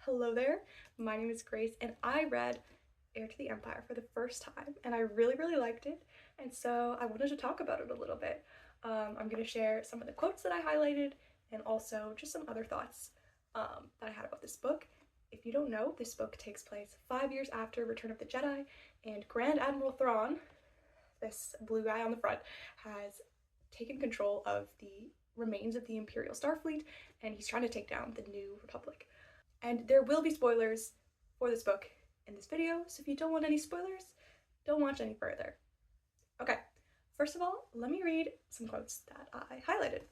Hello there, my name is Grace and I read Heir to the Empire for the first time and I really liked it, and so I wanted to talk about it a little bit. I'm going to share some of the quotes that I highlighted and also just some other thoughts that I had about this book. If you don't know, this book takes place 5 years after Return of the Jedi, and Grand Admiral Thrawn, this blue guy on the front, has taken control of the remains of the Imperial Starfleet and he's trying to take down the New Republic. And there will be spoilers for this book in this video, so if you don't want any spoilers, don't watch any further. Okay, first of all, let me read some quotes that I highlighted.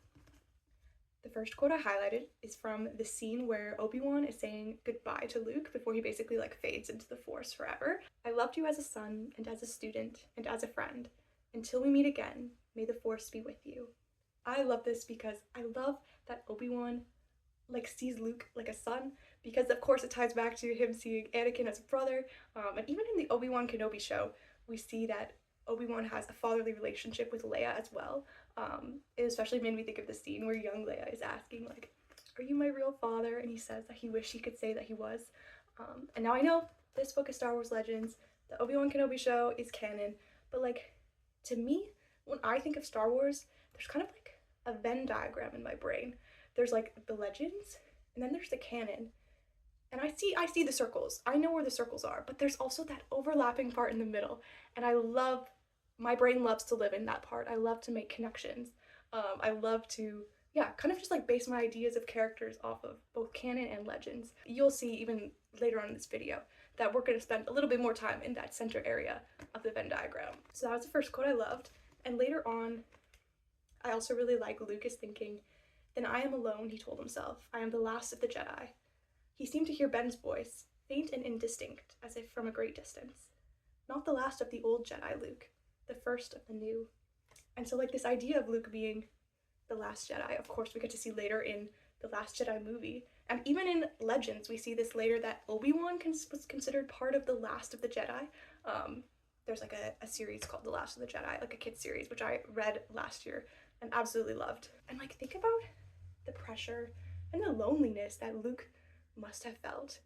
The first quote I highlighted is from the scene where Obi-Wan is saying goodbye to Luke before he basically fades into the Force forever. I loved you as a son and as a student and as a friend. Until we meet again, may the Force be with you. I love this because I love that Obi-Wan sees Luke like a son, because of course it ties back to him seeing Anakin as a brother, and even in the Obi-Wan Kenobi show we see that Obi-Wan has a fatherly relationship with Leia as well. It especially made me think of the scene where young Leia is asking are you my real father, and he says that he wished he could say that he was. And now I know this book is Star Wars Legends, the Obi-Wan Kenobi show is canon, but to me, when I think of Star Wars, there's kind of a Venn diagram in my brain. There's the legends, and then there's the canon. And I see the circles. I know where the circles are, but there's also that overlapping part in the middle. And my brain loves to live in that part. I love to make connections. I love to, kind of just base my ideas of characters off of both canon and legends. You'll see even later on in this video that we're going to spend a little bit more time in that center area of the Venn diagram. So that was the first quote I loved. And later on, I also really like Luke is thinking, "Then I am alone," he told himself. "I am the last of the Jedi." He seemed to hear Ben's voice, faint and indistinct, as if from a great distance. "Not the last of the old Jedi, Luke. The first of the new." And so this idea of Luke being the last Jedi, of course we get to see later in the Last Jedi movie. And even in Legends, we see this later that Obi-Wan was considered part of the last of the Jedi. There's a series called The Last of the Jedi, a kid's series, which I read last year and absolutely loved. And think about the pressure and the loneliness that Luke must have felt,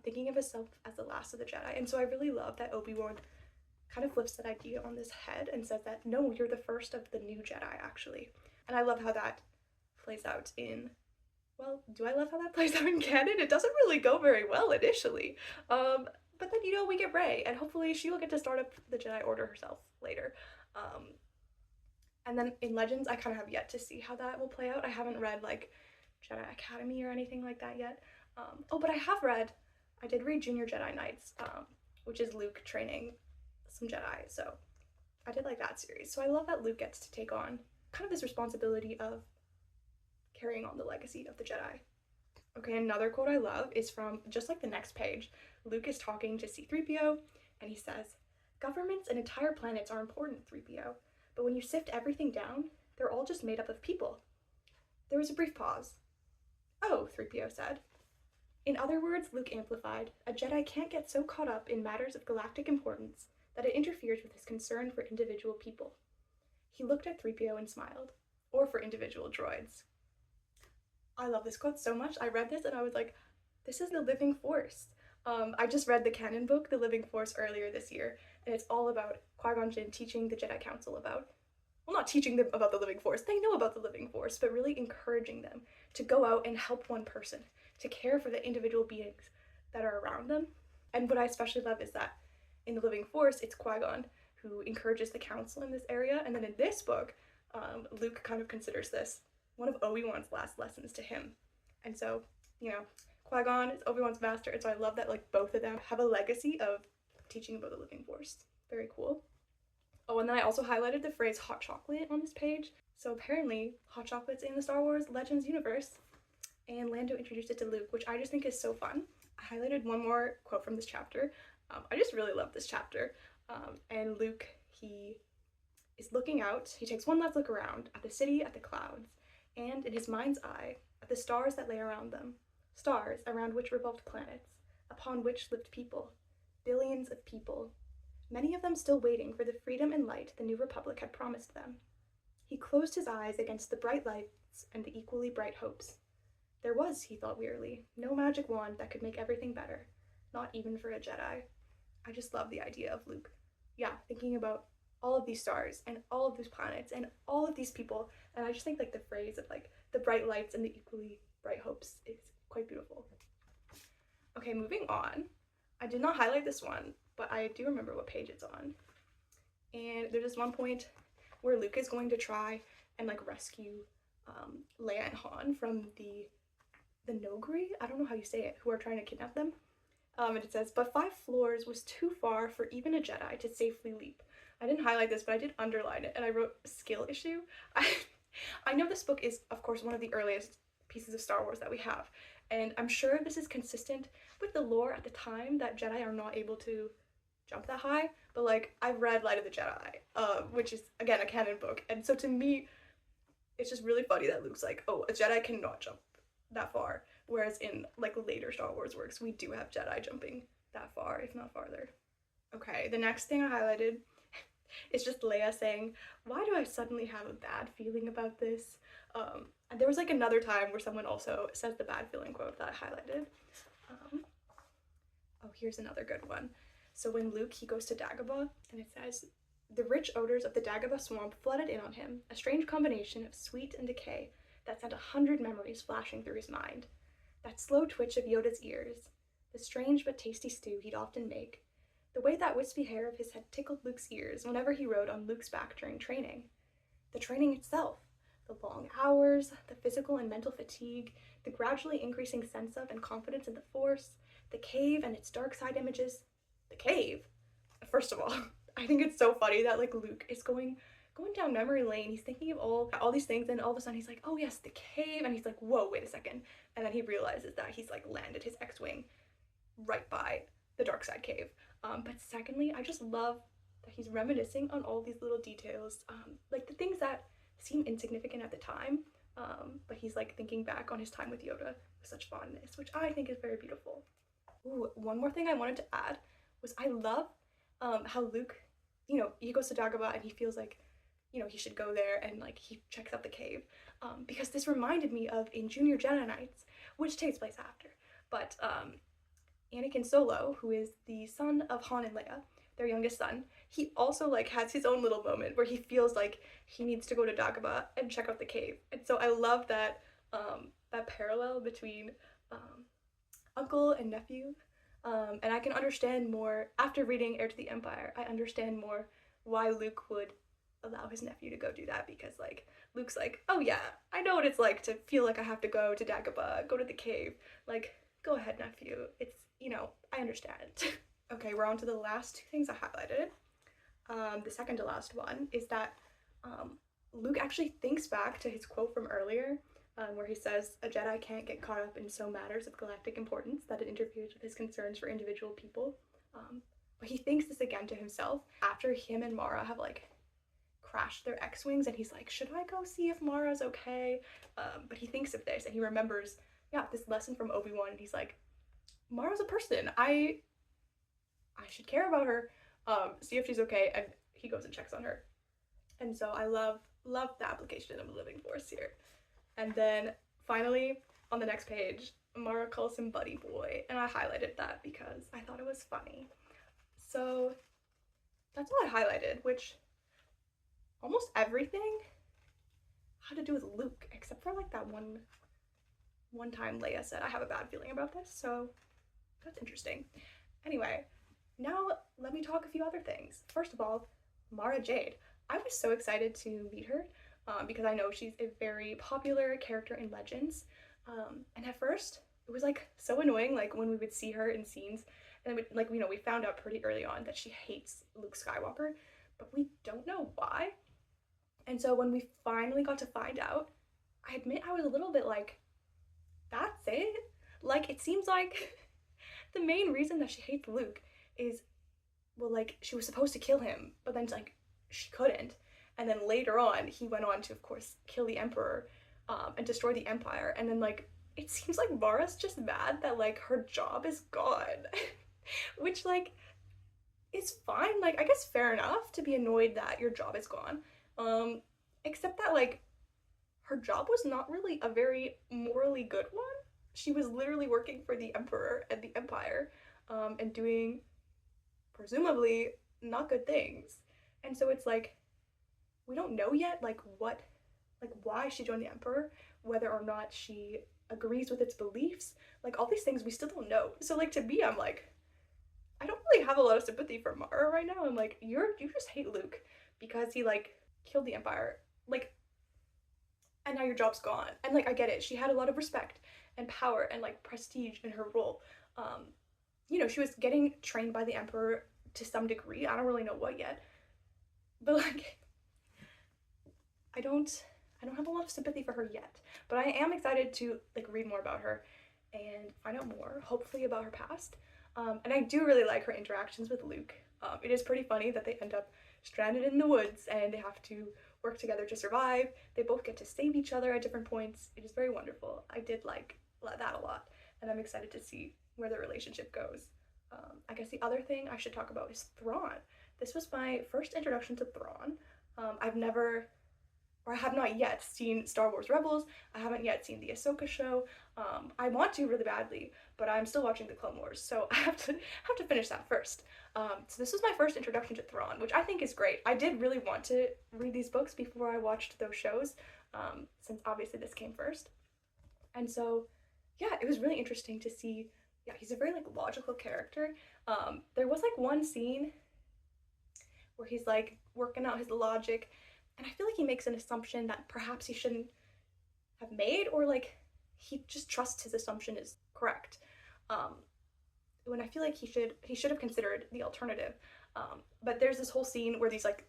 thinking of himself as the last of the Jedi. And so I really love that Obi-Wan kind of flips that idea on this head and says that, no, you're the first of the new Jedi, actually. And I love how that plays out in, well, do I love how that plays out in canon? It doesn't really go very well initially. But then, we get Rey, and hopefully she will get to start up the Jedi Order herself later. And then in Legends, I kind of have yet to see how that will play out. I haven't read Jedi Academy or anything like that yet. But I did read Junior Jedi Knights, which is Luke training some Jedi, so I did like that series. So I love that Luke gets to take on kind of this responsibility of carrying on the legacy of the Jedi. Okay, another quote I love is from just the next page. Luke is talking to C-3PO, and he says, "Governments and entire planets are important, 3PO, but when you sift everything down, they're all just made up of people." There was a brief pause. "Oh," 3PO said. In other words, Luke amplified, a Jedi can't get so caught up in matters of galactic importance that it interferes with his concern for individual people. He looked at 3PO and smiled. Or for individual droids. I love this quote so much. I read this and I was like, this is the living Force. I just read the canon book, The Living Force, earlier this year, and it's all about Qui-Gon Jinn teaching the Jedi Council about, well, not teaching them about the living Force, they know about the living Force, but really encouraging them to go out and help one person, to care for the individual beings that are around them. And what I especially love is that in the living Force, it's Qui-Gon who encourages the council in this area, and then in this book, Luke kind of considers this one of Obi-Wan's last lessons to him. And so, Qui-Gon is Obi-Wan's master, and so I love that both of them have a legacy of teaching about the living Force. Very cool. Oh, and then I also highlighted the phrase hot chocolate on this page. So apparently, hot chocolate's in the Star Wars Legends universe, and Lando introduced it to Luke, which I just think is so fun. I highlighted one more quote from this chapter. I just really love this chapter. And Luke, he is looking out. He takes one last look around at the city, at the clouds, and in his mind's eye, at the stars that lay around them. Stars around which revolved planets, upon which lived people. Billions of people. Many of them still waiting for the freedom and light the New Republic had promised them. He closed his eyes against the bright lights and the equally bright hopes. There was, he thought wearily, no magic wand that could make everything better, not even for a Jedi. I just love the idea of Luke, yeah, thinking about all of these stars and all of these planets and all of these people, and I just think like the phrase of like the bright lights and the equally bright hopes is quite beautiful. Okay, moving on. I did not highlight this one, but I do remember what page it's on. And there's this one point where Luke is going to try and like rescue Leia and Han from the Nogri, I don't know how you say it, who are trying to kidnap them. And it says, but 5 floors was too far for even a Jedi to safely leap. I didn't highlight this, but I did underline it, and I wrote skill issue. I know this book is, of course, one of the earliest pieces of Star Wars that we have, and I'm sure this is consistent with the lore at the time that Jedi are not able to jump that high, but like, I've read Light of the Jedi, which is, again, a canon book, and so to me, it's just really funny that Luke's like, oh, a Jedi cannot jump that far, whereas in like later Star Wars works, we do have Jedi jumping that far, if not farther. Okay, the next thing I highlighted is just Leia saying, why do I suddenly have a bad feeling about this? And there was like another time where someone also says the bad feeling quote that I highlighted. Oh, here's another good one. So when Luke, he goes to Dagobah, and it says, the rich odors of the Dagobah swamp flooded in on him, a strange combination of sweet and decay that sent 100 memories flashing through his mind. That slow twitch of Yoda's ears, the strange but tasty stew he'd often make, the way that wispy hair of his head tickled Luke's ears whenever he rode on Luke's back during training. The training itself, the long hours, the physical and mental fatigue, the gradually increasing sense of and confidence in the Force, the cave and its dark side images. The cave? First of all, I think it's so funny that like Luke is going down memory lane. He's thinking of all these things, and all of a sudden he's like, oh yes, the cave, and he's like, whoa, wait a second. And then he realizes that he's like landed his X-Wing right by the dark side cave. But secondly, I just love that he's reminiscing on all these little details, like the things that seem insignificant at the time, but he's like thinking back on his time with Yoda with such fondness, which I think is very beautiful. Ooh, one more thing I wanted to add was I love how Luke, you know, he goes to Dagobah and he feels like, you know, he should go there, and like he checks out the cave, because this reminded me of in Junior Jedi Knights, which takes place after, but Anakin Solo, who is the son of Han and Leia, their youngest son, he also like has his own little moment where he feels like he needs to go to Dagobah and check out the cave. And so I love that that parallel between uncle and nephew, and I can understand more after reading Heir to the Empire. I understand more why Luke would allow his nephew to go do that, because like Luke's like, oh yeah, I know what it's like to feel like I have to go to Dagobah, go to the cave, like go ahead nephew, it's, you know, I understand. Okay, we're on to the last 2 things I highlighted. The second to last one is that Luke actually thinks back to his quote from earlier, where he says, a Jedi can't get caught up in so matters of galactic importance that it interferes with his concerns for individual people. But he thinks this again to himself after him and Mara have like crashed their X-Wings, and he's like, should I go see if Mara's okay? But he thinks of this and he remembers, yeah, this lesson from Obi-Wan, and he's like, Mara's a person. I should care about her, see if she's okay, and he goes and checks on her. And so I love the application of the living Force here. And then finally, on the next page, Mara calls him Buddy Boy, and I highlighted that because I thought it was funny. So that's all I highlighted, which almost everything had to do with Luke, except for like that one time Leia said, I have a bad feeling about this, so that's interesting. Anyway, now let me talk a few other things. First of all, Mara Jade. I was so excited to meet her because I know she's a very popular character in Legends. And at first, it was like so annoying, like when we would see her in scenes, and then like, you know, we found out pretty early on that she hates Luke Skywalker, but we don't know why. And so when we finally got to find out, I admit I was a little bit like, that's it? Like, it seems like the main reason that she hates Luke is, well, like, she was supposed to kill him, but then, like, she couldn't. And then later on, he went on to, of course, kill the Emperor, and destroy the Empire. And then, like, it seems like Mara's just mad that, like, her job is gone. Which, like, is fine. Like, I guess fair enough to be annoyed that your job is gone. Except that, like, her job was not really a very morally good one. she was literally working for the Emperor and the Empire, and doing presumably not good things. And so it's like, we don't know yet, like, what, like, why she joined the Emperor, whether or not she agrees with its beliefs, like, all these things we still don't know. So, like, to me, I'm like, I don't really have a lot of sympathy for Mara right now. I'm like, you just hate Luke because he, like, killed the Empire. Like, and now your job's gone. And, like, I get it. She had a lot of respect and power and, like, prestige in her role. You know, she was getting trained by the Emperor to some degree. I don't really know what yet. But, like, I don't have a lot of sympathy for her yet. But I am excited to, like, read more about her and find out more, hopefully, about her past. And I do really like her interactions with Luke. It is pretty funny that they end up stranded in the woods and they have to work together to survive. They both get to save each other at different points. It is very wonderful. I did like that a lot, and I'm excited to see where their relationship goes. I guess the other thing I should talk about is Thrawn. This was my first introduction to Thrawn. I've never, or I have not yet seen Star Wars Rebels. I haven't yet seen the Ahsoka show. I want to really badly, but I'm still watching the Clone Wars, so I have to finish that first. So this was my first introduction to Thrawn, which I think is great. I did really want to read these books before I watched those shows, since obviously this came first. And so, yeah, it was really interesting to see. Yeah, he's a very, like, logical character. There was, like, one scene where he's, like, working out his logic, and I feel like he makes an assumption that perhaps he shouldn't have made, or, like, he just trusts his assumption is correct. When I feel like he should have considered the alternative. But there's this whole scene where these, like,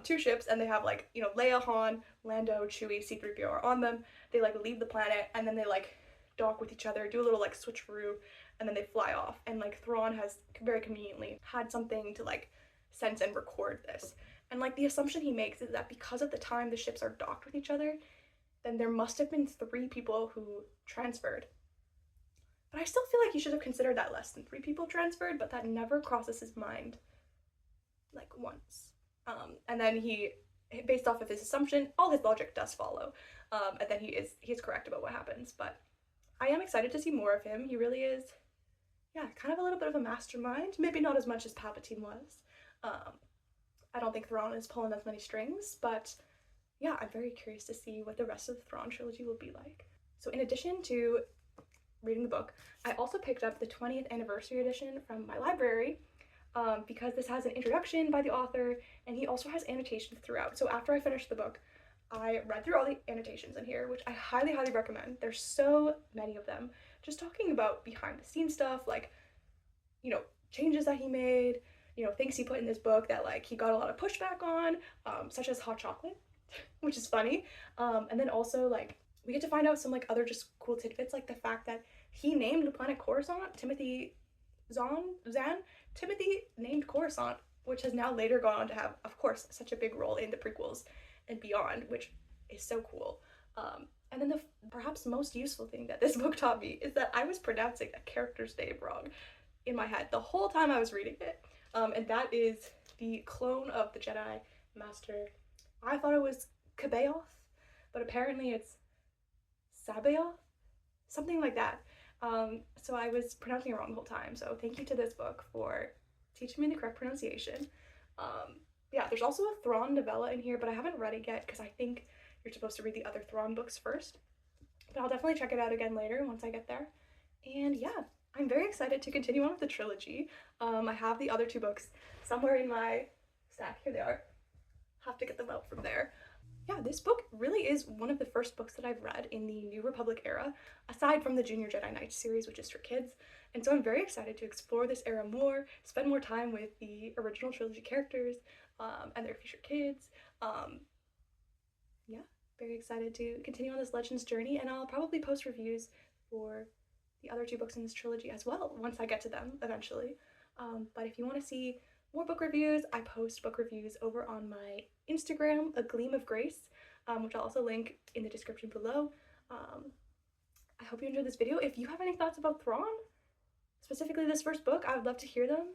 two ships, and they have, like, you know, Leia, Han, Lando, Chewie, C-3PO are on them. They, like, leave the planet, and then they, like, dock with each other, do a little, like, switcheroo, and then they fly off. And, like, Thrawn has very conveniently had something to, like, sense and record this. And, like, the assumption he makes is that because of the time the ships are docked with each other, then there must have been 3 people who transferred. But I still feel like he should have considered that less than 3 people transferred, but that never crosses his mind, like, once. And then he, based off of his assumption, all his logic does follow. And then he's correct about what happens. But I am excited to see more of him. He really is, yeah, kind of a little bit of a mastermind. Maybe not as much as Palpatine was. I don't think Thrawn is pulling as many strings, but yeah, I'm very curious to see what the rest of the Thrawn trilogy will be like. So in addition to reading the book, I also picked up the 20th anniversary edition from my library, because this has an introduction by the author, and he also has annotations throughout. So after I finished the book, I read through all the annotations in here, which I highly, highly recommend. There's so many of them, just talking about behind the scenes stuff, like, you know, changes that he made, you know, things he put in this book that, like, he got a lot of pushback on, such as hot chocolate, which is funny. And then also, like, we get to find out some, like, other just cool tidbits, like the fact that he named the planet Coruscant. Timothy Zahn, Timothy named Coruscant, which has now later gone on to have, of course, such a big role in the prequels and beyond, which is so cool. And then the perhaps most useful thing that this book taught me is that I was pronouncing a character's name wrong in my head the whole time I was reading it. And that is the clone of the Jedi Master. I thought it was Kabeoth, but apparently it's Sabaoth, something like that. So I was pronouncing it wrong the whole time. So thank you to this book for teaching me the correct pronunciation. Yeah, there's also a Thrawn novella in here, but I haven't read it yet because I think you're supposed to read the other Thrawn books first. But I'll definitely check it out again later once I get there. And yeah, I'm very excited to continue on with the trilogy. I have the other 2 books somewhere in my stack. Here they are. Have to get them out from there. Yeah, this book really is one of the first books that I've read in the New Republic era, aside from the Junior Jedi Knights series, which is for kids. And so I'm very excited to explore this era more, spend more time with the original trilogy characters, and their future kids. Yeah, very excited to continue on this Legends journey, and I'll probably post reviews for the other 2 books in this trilogy as well once I get to them eventually. But if you want to see more book reviews, I post book reviews over on my Instagram, A Gleam of Grace, which I'll also link in the description below. I hope you enjoyed this video. If you have any thoughts about Thrawn, specifically this first book, I would love to hear them.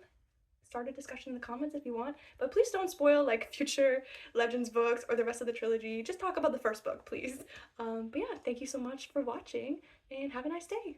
start a discussion in the comments if you want, but please don't spoil like future Legends books or the rest of the trilogy. Just talk about the first book, please. But yeah, thank you so much for watching and have a nice day.